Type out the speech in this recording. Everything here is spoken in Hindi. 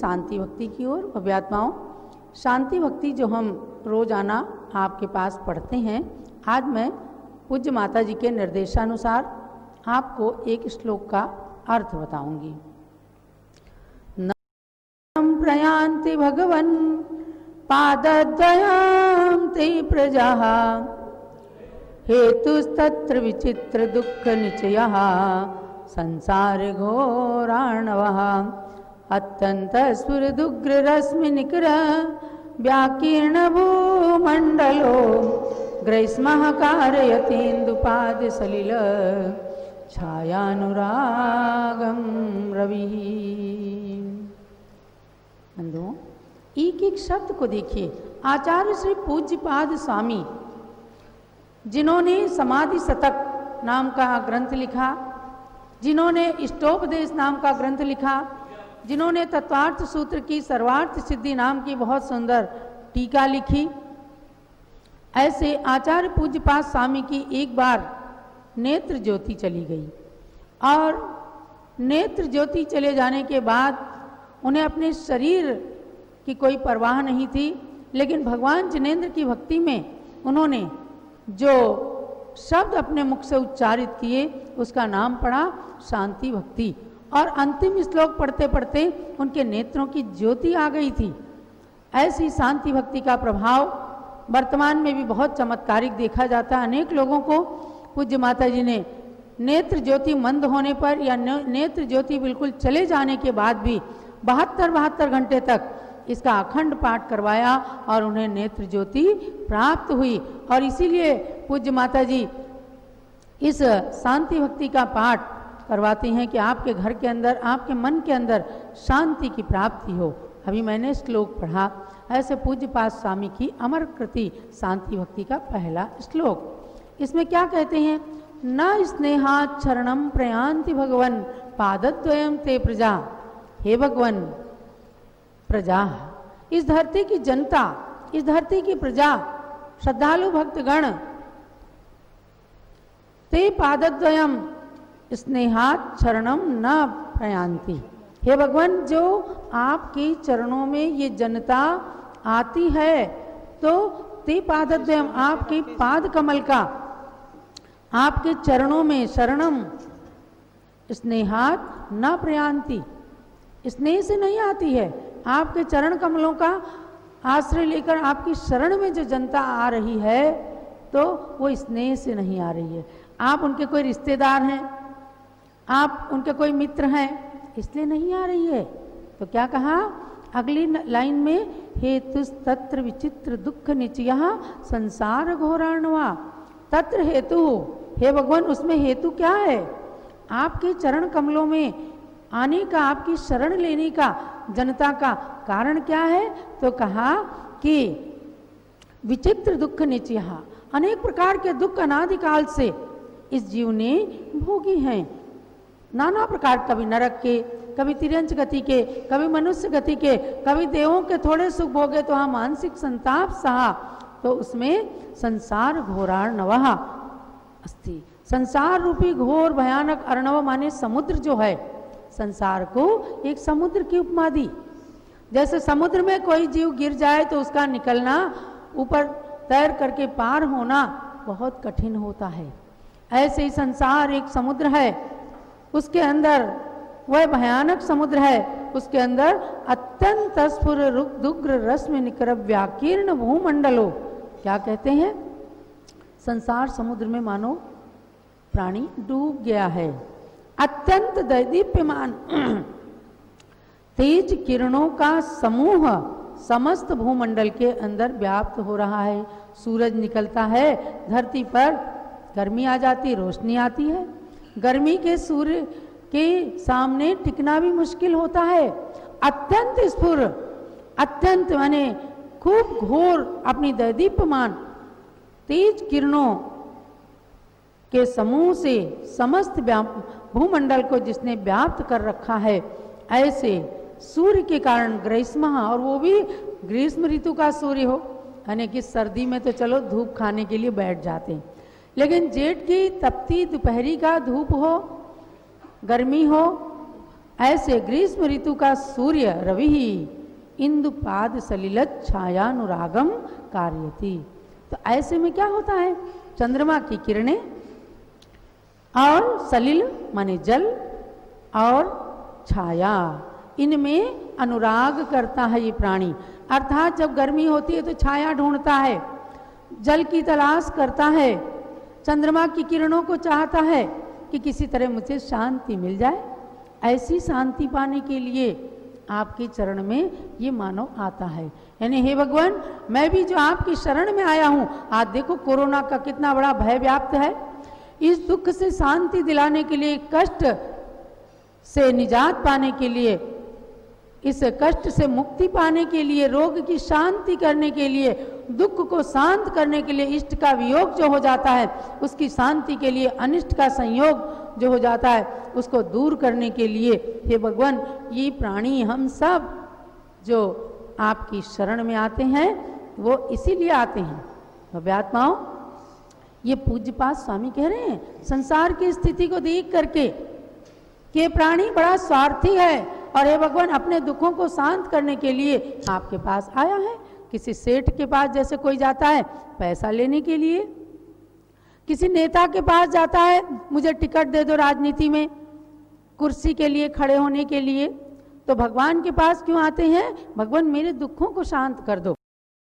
शांति भक्ति की ओर। भव्यात्माओं, शांति भक्ति जो हम रोजाना आपके पास पढ़ते हैं, आज मैं पूज्य माता जी के निर्देशानुसार आपको एक श्लोक का अर्थ बताऊंगी। नम प्रयान्ति भगवन् पादद्वयं ते प्रजाः हेतुस्तत्र विचित्र दुःख निचयः संसार घोराणवः अत्यंत स्फुरदुग्र रश्मि निकर व्याकीर्ण भूमंडलो ग्रैस्मः कारयतीन्दुपाद सलिल छायानुरागम रवि। बंधुओं, एक एक शब्द को देखिए। आचार्य श्री पूज्यपाद स्वामी जिन्होंने समाधि शतक नाम का ग्रंथ लिखा, जिन्होंने इष्टोपदेश नाम का ग्रंथ लिखा, जिन्होंने तत्वार्थ सूत्र की सर्वार्थ सिद्धि नाम की बहुत सुंदर टीका लिखी, ऐसे आचार्य पूज्यपाद स्वामी की एक बार नेत्र ज्योति चली गई और नेत्र ज्योति चले जाने के बाद उन्हें अपने शरीर की कोई परवाह नहीं थी, लेकिन भगवान जिनेंद्र की भक्ति में उन्होंने जो शब्द अपने मुख से उच्चारित किए उसका नाम पड़ा शांति भक्ति, और अंतिम श्लोक पढ़ते पढ़ते उनके नेत्रों की ज्योति आ गई थी। ऐसी शांति भक्ति का प्रभाव वर्तमान में भी बहुत चमत्कारिक देखा जाता है। अनेक लोगों को पूज्य माता जी ने नेत्र ज्योति मंद होने पर या नेत्र ज्योति बिल्कुल चले जाने के बाद भी 72 घंटे तक इसका अखंड पाठ करवाया और उन्हें नेत्र ज्योति प्राप्त हुई। और इसीलिए पूज्य माता जी इस शांति भक्ति का पाठ करवाती हैं कि आपके घर के अंदर, आपके मन के अंदर शांति की प्राप्ति हो। अभी मैंने श्लोक पढ़ा, ऐसे पूज्यपाद स्वामी की अमर कृति शांति भक्ति का पहला श्लोक। इसमें क्या कहते हैं? न स्नेहात् शरणं प्रयान्ति भगवन् पादद्वयं ते प्रजा। हे भगवन, प्रजा, इस धरती की जनता, इस धरती की प्रजा, श्रद्धालु भक्तगण, ते पादद्वयम स्नेहात् शरणम न प्रयान्ति। हे भगवान, जो आपके चरणों में ये जनता आती है तो ते पादद्वयम, आपके पाद कमल का, आपके चरणों में शरणम स्नेहात् न प्रयान्ति, स्नेह से नहीं आती है। आपके चरण कमलों का आश्रय लेकर आपकी शरण में जो जनता आ रही है तो वो स्नेह से नहीं आ रही है। आप उनके कोई रिश्तेदार हैं, आप उनके कोई मित्र हैं, इसलिए नहीं आ रही है। तो क्या कहा अगली लाइन में? हेतु तत्र विचित्र दुख निचयः संसार घोराणवा। तत्र हेतु, हे भगवान, उसमें हेतु क्या है? आपके चरण कमलों में आने का, आपकी शरण लेने का जनता का कारण क्या है? तो कहा कि विचित्र दुख निचयः, अनेक प्रकार के दुख अनादिकाल से इस जीव ने भोगी हैं। नाना प्रकार, कभी नरक के, कभी तिर्यंच गति के, कभी मनुष्य गति के, कभी देवों के थोड़े सुख भोगे तो हाँ मानसिक संताप सहा, तो उसमें संसार घोरार्णवः अस्ति। संसार रूपी घोर भयानक अर्णव माने समुद्र जो है, संसार को एक समुद्र की उपमा दी। जैसे समुद्र में कोई जीव गिर जाए तो उसका निकलना, ऊपर तैर करके पार होना बहुत कठिन होता है। ऐसे ही संसार एक समुद्र है, उसके अंदर वह भयानक समुद्र है, उसके अंदर अत्यंत स्फुर दुग्र रश्मि निकर व्याकीर्ण भूमंडलो। क्या कहते हैं? संसार समुद्र में मानो प्राणी डूब गया है। अत्यंत दैदीप्यमान तेज किरणों का समूह समस्त भूमंडल के अंदर व्याप्त हो रहा है। सूरज निकलता है, धरती पर गर्मी आ जाती, रोशनी आती है। गर्मी के सूर्य के सामने टिकना भी मुश्किल होता है। अत्यंत स्फुर, अत्यंत माने खूब घोर, अपनी दैदीप्यमान तेज किरणों के समूह से समस्त भूमंडल को जिसने व्याप्त कर रखा है, ऐसे सूर्य के कारण ग्रीष्म, और वो भी ग्रीष्म ऋतु का सूर्य हो, यानी कि सर्दी में तो चलो धूप खाने के लिए बैठ जाते हैं, लेकिन जेठ की तपती दोपहरी का धूप हो, गर्मी हो, ऐसे ग्रीष्म ऋतु का सूर्य रवि ही इंदुपाद सलिलत छायानुरागम कार्यति। तो ऐसे में क्या होता है, चंद्रमा की किरणें और सलिल माने जल और छाया, इनमें अनुराग करता है ये प्राणी। अर्थात जब गर्मी होती है तो छाया ढूंढता है, जल की तलाश करता है, चंद्रमा की किरणों को चाहता है कि किसी तरह मुझे शांति मिल जाए। ऐसी शांति पाने के लिए आपके चरण में ये मानव आता है। यानी हे भगवान, मैं भी जो आपकी शरण में आया हूँ, आज देखो कोरोना का कितना बड़ा भय व्याप्त है, इस दुख से शांति दिलाने के लिए, कष्ट से निजात पाने के लिए, इस कष्ट से मुक्ति पाने के लिए, रोग की शांति करने के लिए, दुख को शांत करने के लिए, इष्ट का वियोग जो हो जाता है उसकी शांति के लिए, अनिष्ट का संयोग जो हो जाता है उसको दूर करने के लिए, हे भगवान, ये प्राणी हम सब जो आपकी शरण में आते हैं वो इसीलिए आते हैं। भव्य आत्माओं, ये पूज्यपाद स्वामी कह रहे हैं, संसार की स्थिति को देख करके कि प्राणी बड़ा स्वार्थी है और हे भगवान अपने दुखों को शांत करने के लिए आपके पास आया है। किसी सेठ के पास जैसे कोई जाता है पैसा लेने के लिए, किसी नेता के पास जाता है मुझे टिकट दे दो राजनीति में, कुर्सी के लिए, खड़े होने के लिए, तो भगवान के पास क्यों आते हैं, भगवान मेरे दुखों को शांत कर दो।